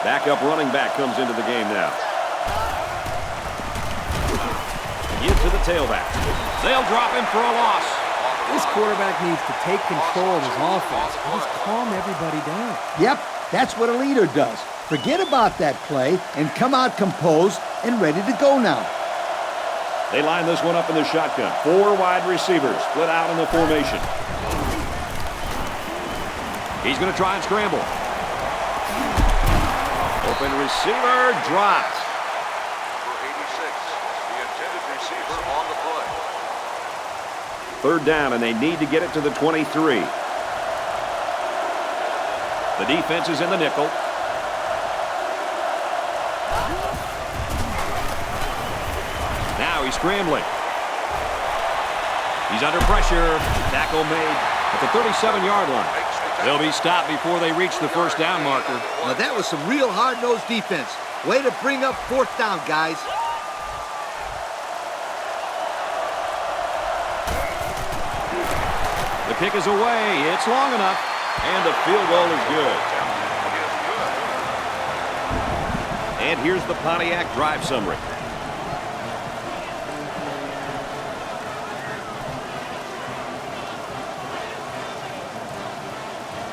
Backup running back comes into the game now. Give to the tailback. They'll drop him for a loss. This quarterback needs to take control of his offense and just calm everybody down. Yep, that's what a leader does. Forget about that play and come out composed and ready to go now. They line this one up in the shotgun. 4 wide receivers split out in the formation. He's going to try and scramble. Open receiver dropped. Number 86, the intended receiver on the play. 3rd down, and they need to get it to the 23. The defense is in the nickel. Now he's scrambling. He's under pressure. Tackle made at the 37-yard line. They'll be stopped before they reach the 1st down marker. Now that was some real hard-nosed defense. Way to bring up 4th down, guys. The kick is away. It's long enough. And the field goal is good. And here's the Pontiac drive summary.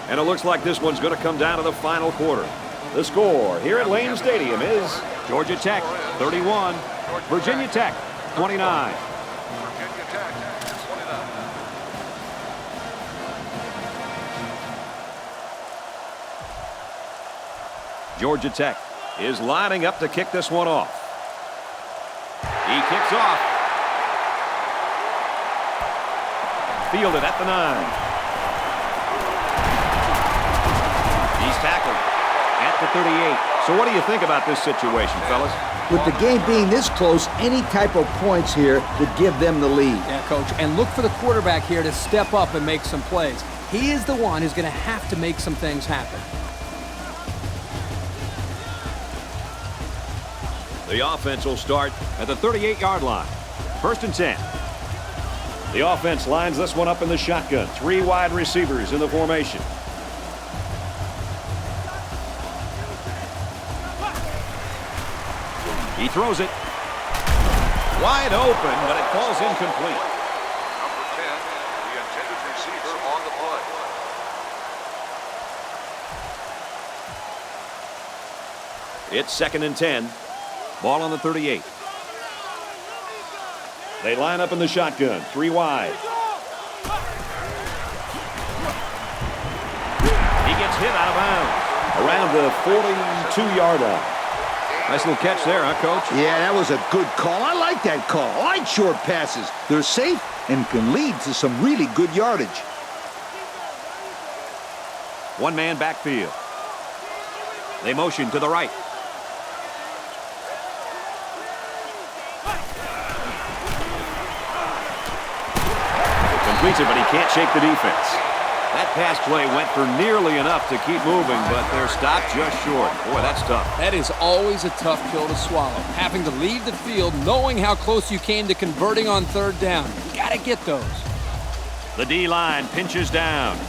And it looks like this one's going to come down to the final quarter. The score here at Lane Stadium is Georgia Tech 31, Virginia Tech 29. Virginia Tech 29. Georgia Tech is lining up to kick this one off. He kicks off. Fielded at the 9. He's tackled at the 38. So what do you think about this situation, fellas? With the game being this close, any type of points here would give them the lead. Yeah, Coach, and look for the quarterback here to step up and make some plays. He is the one who's going to have to make some things happen. The offense will start at the 38-yard line. 1st and 10. The offense lines this one up in the shotgun. 3 wide receivers in the formation. He throws it. Wide open, but it falls incomplete. Number 10, the intended receiver on the play. It's 2nd and 10. Ball on the 38. They line up in the shotgun. 3 wide. He gets hit out of bounds around the 42-yard line. Nice little catch there, huh, Coach? Yeah, that was a good call. I like that call. I like short passes. They're safe and can lead to some really good yardage. 1-man backfield. They motion to the right. Completes it, but he can't shake the defense. That pass play went for nearly enough to keep moving, but they're stopped just short. Boy, that's tough. That is always a tough pill to swallow. Having to leave the field knowing how close you came to converting on 3rd down. You got to get those. The D-line pinches down.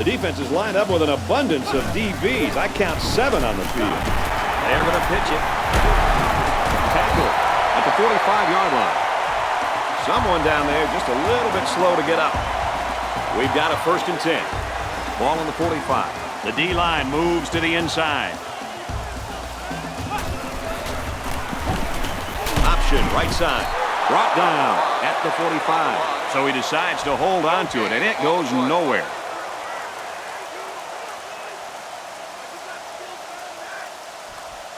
The defense is lined up with an abundance of DBs. I count 7 on the field. They're going to pitch it. Tackle at the 45-yard line. Someone down there just a little bit slow to get up. We've got a 1st and 10. Ball on the 45. The D-line moves to the inside. Option right side. Brought down at the 45. So he decides to hold on to it, and it goes nowhere.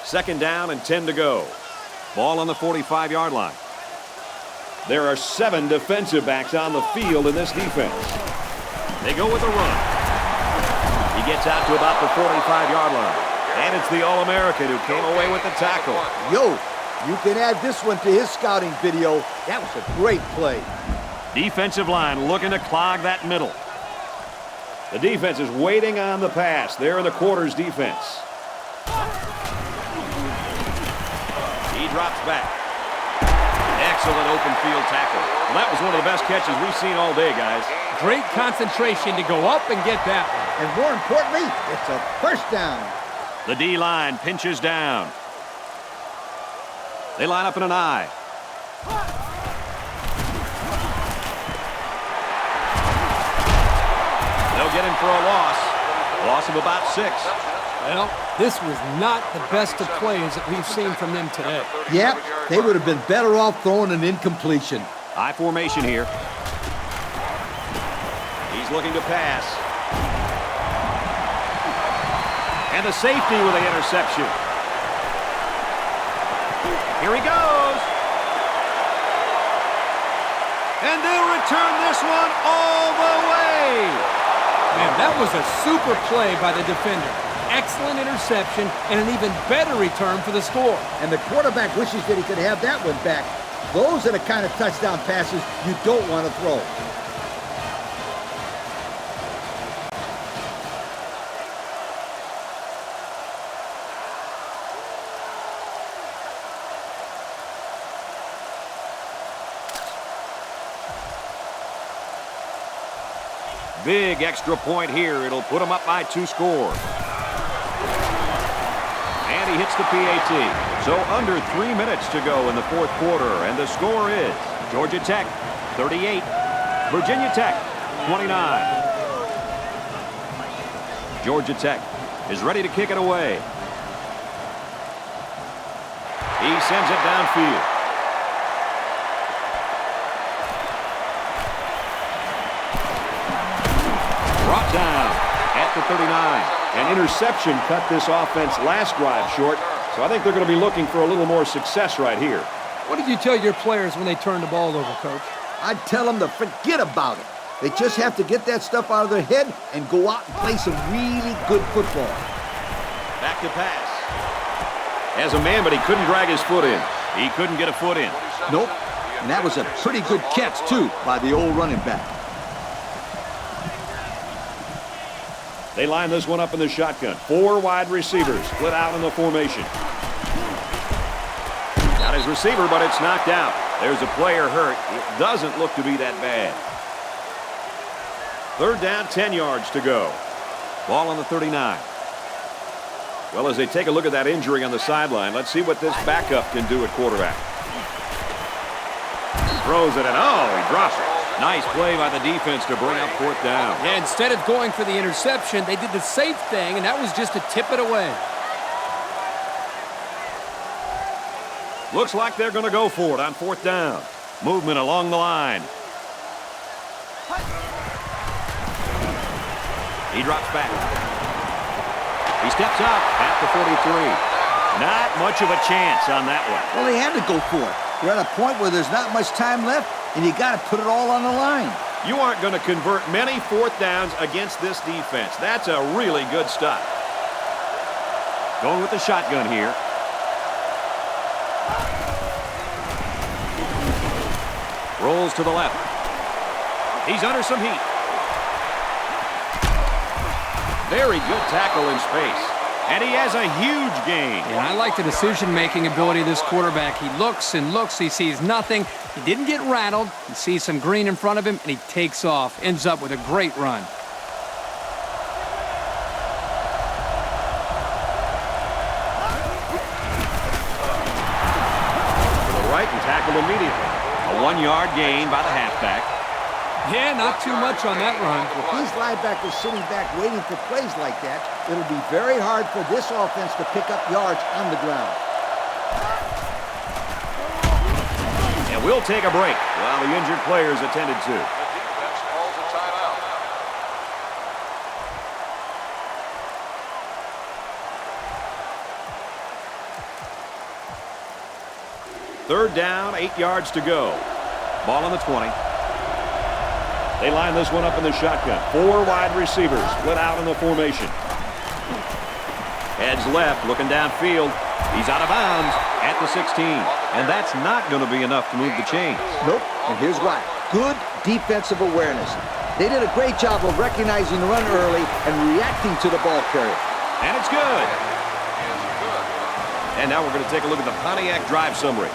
Second down and 10 to go. Ball on the 45-yard line. There are 7 defensive backs on the field in this defense. They go with a run. He gets out to about the 45-yard line. And it's the All-American who came away with the tackle. Yo, you can add this one to his scouting video. That was a great play. Defensive line looking to clog that middle. The defense is waiting on the pass. They're in the quarters defense. He drops back. Excellent open field tackle. Well, that was one of the best catches we've seen all day, guys. Great concentration to go up and get that one. And more importantly, it's a first down. The D-line pinches down. They line up in an I. They'll get him for a loss. Loss of about 6. Well, this was not the best of plays that we've seen from them today. Yep, they would have been better off throwing an incompletion. I formation here. He's looking to pass. And the safety with the interception. Here he goes. And they'll return this one all the way. Man, that was a super play by the defender. Excellent interception and an even better return for the score. And the quarterback wishes that he could have that one back. Those are the kind of touchdown passes you don't want to throw. Big extra point here. It'll put him up by 2 scores. And he hits the PAT. So under 3 minutes to go in the 4th quarter. And the score is Georgia Tech 38, Virginia Tech 29. Georgia Tech is ready to kick it away. He sends it downfield. Brought down at the 39. An interception cut this offense last drive short, so I think they're going to be looking for a little more success right here. What did you tell your players when they turned the ball over, Coach? I'd tell them to forget about it. They just have to get that stuff out of their head and go out and play some really good football. Back to pass. Has a man, but he couldn't drag his foot in. He couldn't get a foot in. Nope. And that was a pretty good catch, too, by the old running back. They line this one up in the shotgun. 4 wide receivers split out in the formation. Got his receiver, but it's knocked out. There's a player hurt. It doesn't look to be that bad. 3rd down, 10 yards to go. Ball on the 39. Well, as they take a look at that injury on the sideline, let's see what this backup can do at quarterback. Throws it, and oh, he drops it. Nice play by the defense to bring up 4th down. Yeah, instead of going for the interception, they did the safe thing, and that was just to tip it away. Looks like they're going to go for it on 4th down. Movement along the line. He drops back. He steps up at the 43. Not much of a chance on that one. Well, they had to go for it. They're at a point where there's not much time left, and you got to put it all on the line. You aren't going to convert many 4th downs against this defense. That's a really good stop. Going with the shotgun here. Rolls to the left. He's under some heat. Very good tackle in space. And he has a huge gain. And I like the decision-making ability of this quarterback. He looks and looks. He sees nothing. He didn't get rattled. He sees some green in front of him, and he takes off. Ends up with a great run. To the right and tackled immediately. A 1-yard gain by the halfback. Yeah, not too much on that run. If these linebackers sitting back waiting for plays like that, it'll be very hard for this offense to pick up yards on the ground. And we'll take a break while the injured players attended to. The defense calls a timeout. 3rd down, 8 yards to go. Ball on the 20. They line this one up in the shotgun. 4 wide receivers split out in the formation. Heads left, looking downfield. He's out of bounds at the 16. And that's not going to be enough to move the chains. Nope, and here's why. Good defensive awareness. They did a great job of recognizing the run early and reacting to the ball carrier. And it's good. And now we're going to take a look at the Pontiac drive summary.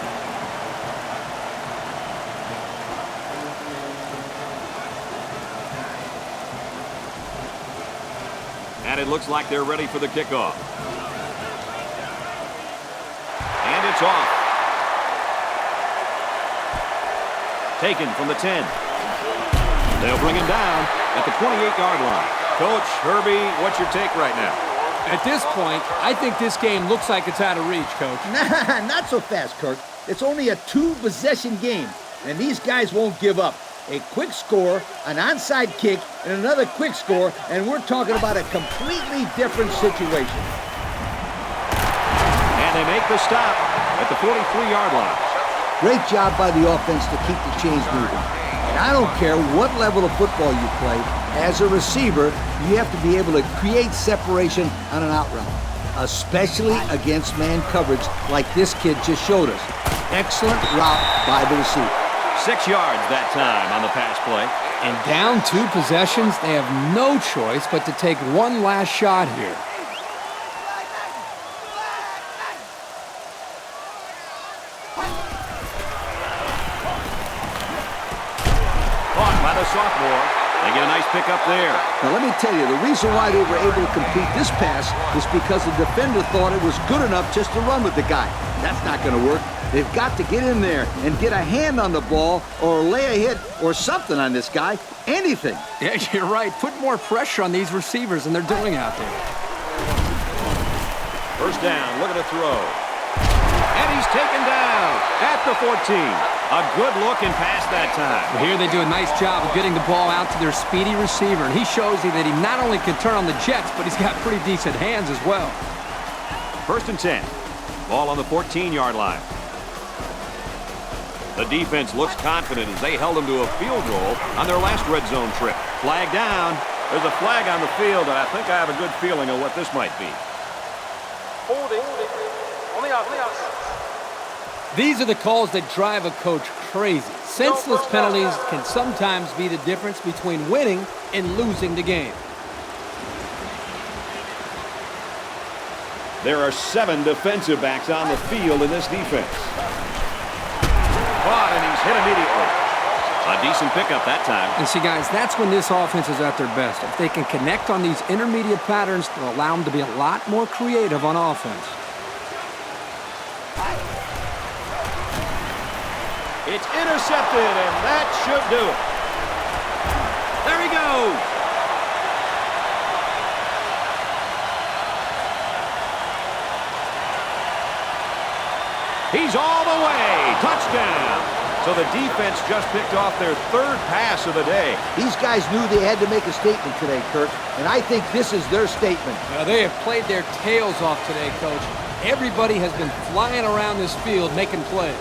it looks like they're ready for the kickoff. And it's off. Taken from the 10. They'll bring him down at the 28-yard line. Coach, Herbie, what's your take right now? At this point, I think this game looks like it's out of reach, Coach. Nah, not so fast, Kirk. It's only a 2-possession game, and these guys won't give up. A quick score, an onside kick, and another quick score, and we're talking about a completely different situation. And they make the stop at the 43-yard line. Great job by the offense to keep the chains moving. And I don't care what level of football you play, as a receiver, you have to be able to create separation on an out route, especially against man coverage like this kid just showed us. Excellent route by the receiver. 6 yards that time on the pass play. And down 2 possessions, they have no choice but to take one last shot here. Caught by the sophomore. They get a nice pick up there. Now let me tell you, the reason why they were able to complete this pass is because the defender thought it was good enough just to run with the guy. That's not going to work. They've got to get in there and get a hand on the ball or lay a hit or something on this guy. Anything. Yeah, you're right. Put more pressure on these receivers than they're doing out there. First down, look at the throw. And he's taken down at the 14. A good-looking pass that time. Well, here they do a nice job of getting the ball out to their speedy receiver, and he shows you that he not only can turn on the jets, but he's got pretty decent hands as well. First and 10. Ball on the 14-yard line. The defense looks confident as they held them to a field goal on their last red zone trip. Flag down. There's a flag on the field, and I think I have a good feeling of what this might be. Holding on the outside. These are the calls that drive a coach crazy. Senseless penalties can sometimes be the difference between winning and losing the game. There are 7 defensive backs on the field in this defense. Caught, and he's hit immediately. A decent pickup that time. And see, guys, that's when this offense is at their best. If they can connect on these intermediate patterns, they'll allow them to be a lot more creative on offense. It's intercepted, and that should do it. There he goes. He's all the way. Touchdown. So the defense just picked off their 3rd pass of the day. These guys knew they had to make a statement today, Kirk, and I think this is their statement. Now, they have played their tails off today, Coach. Everybody has been flying around this field making plays.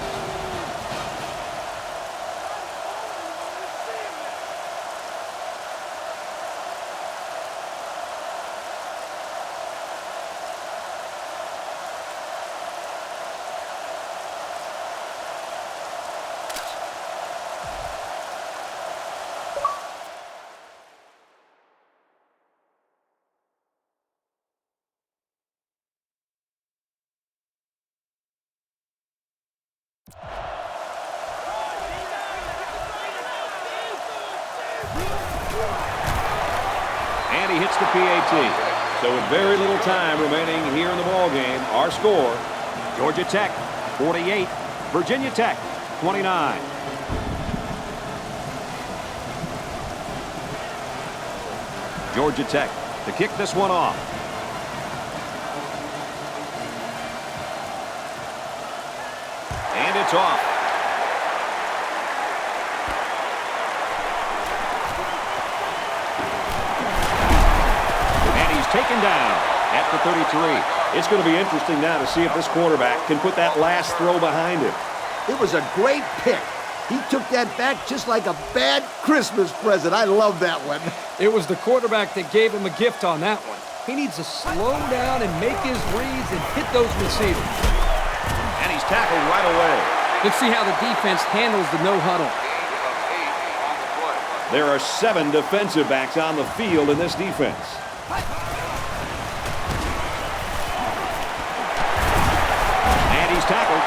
And he hits the PAT. So with very little time remaining here in the ballgame, our score, Georgia Tech 48, Virginia Tech 29. Georgia Tech to kick this one off. And it's off. And he's taken down at the 33. It's going to be interesting now to see if this quarterback can put that last throw behind him. It was a great pick. He took that back just like a bad Christmas present. I love that one. It was the quarterback that gave him a gift on that one. He needs to slow down and make his reads and hit those receivers. And he's tackled right away. Let's see how the defense handles the no huddle. There are 7 defensive backs on the field in this defense. And he's tackled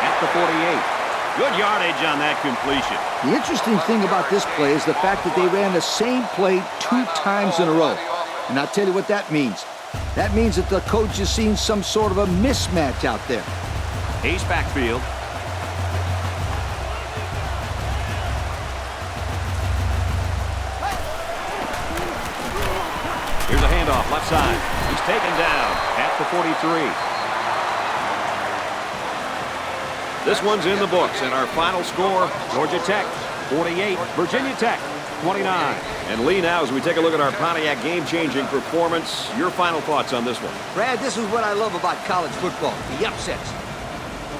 at the 48. Good yardage on that completion. The interesting thing about this play is the fact that they ran the same play 2 times in a row. And I'll tell you what that means. That means that the coach has seen some sort of a mismatch out there. He's backfield. Here's a handoff left side. He's taken down at the 43. This one's in the books, and our final score, Georgia Tech 48, Virginia Tech 29. And Lee, now as we take a look at our Pontiac game-changing performance, your final thoughts on this one. Brad, this is what I love about college football, the upsets.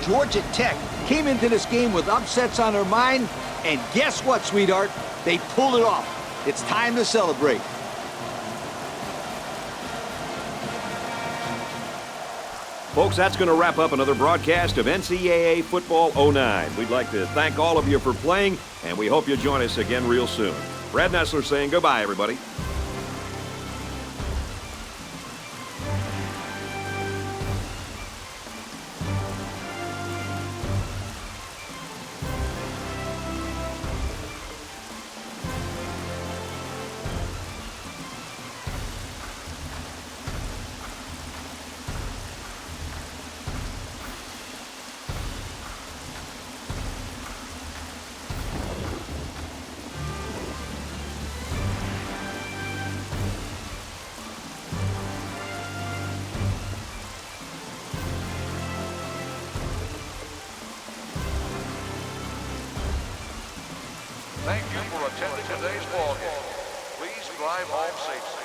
Georgia Tech came into this game with upsets on their mind, and guess what, sweetheart? They pulled it off. It's time to celebrate. Folks, that's going to wrap up another broadcast of NCAA Football 09. We'd like to thank all of you for playing, and we hope you'll join us again real soon. Brad Nessler saying goodbye, everybody. Thank you for attending today's ball game. Please drive home safely.